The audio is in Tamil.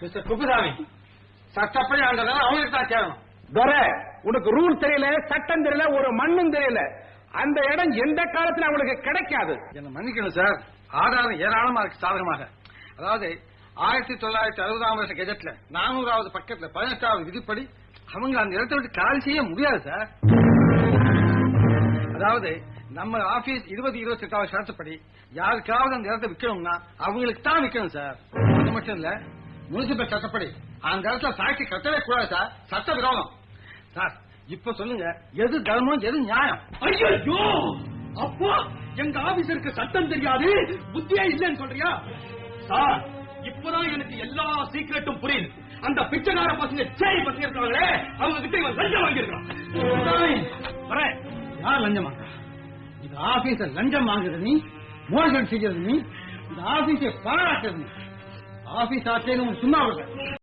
மிஸ்டர் குப்புசாமி, சட்டப்படி அந்த இடம் அவங்களுக்கு தான் சேரணும். துரை, உனக்கு ரூல் தெரியல, சட்டம் தெரியல, ஒரு மண்ணும் தெரியல. அந்த இடம் எந்த காலத்துல அவங்களுக்கு கிடைக்காது. என்ன மன்னிக்கணும் சார், ஆதாரம் ஏராளமா இருக்கு சாதகமாக. அதாவது 1960ஆம் வருஷ கெஜெட்ல 400வது பக்கத்துல 18வது விதிப்படி அவங்க அந்த இடத்தை விட்டு காலி செய்ய முடியாது சார். அதாவது நம்ம ஆபீஸ் 20-28வது சட்டப்படி யாருக்காவது அந்த இடத்தை விற்கணும்னா அவங்களுக்கு தான் விற்கணும் சார். அது மட்டும் இல்ல, முனிசிபல் சட்டப்படி அந்த இடத்துல ஃபேக்டரி கட்டவே கூடாது சார், சட்ட விரோதம் சார். இப்ப சொல்லுங்க, எது தர்மம் எது நியாயம்? ஐயோ, அப்போ எங்க ஆபீசருக்கு சட்டம் தெரியாது, புத்தியே இல்லைன்னு சொல்றியா? சார், இப்பதான் எனக்கு எல்லா சீக்கிரட்டும் புரியுது. அந்த பிச்சைக்கார பசங்க சேரி பசங்க இருக்காங்களே, அவங்க கிட்ட இவன் லஞ்சம் வாங்கியிருக்கான். யார் லஞ்சம் வாங்க? இந்த ஆபீஸ லஞ்சம் வாங்குறது நீ, மோசடி செய்யறது நீ, இந்த ஆபீஸை பாராட்டுறது நீ. ஆபீஸ் ஆச்சேன்னு சும்மா விடுற.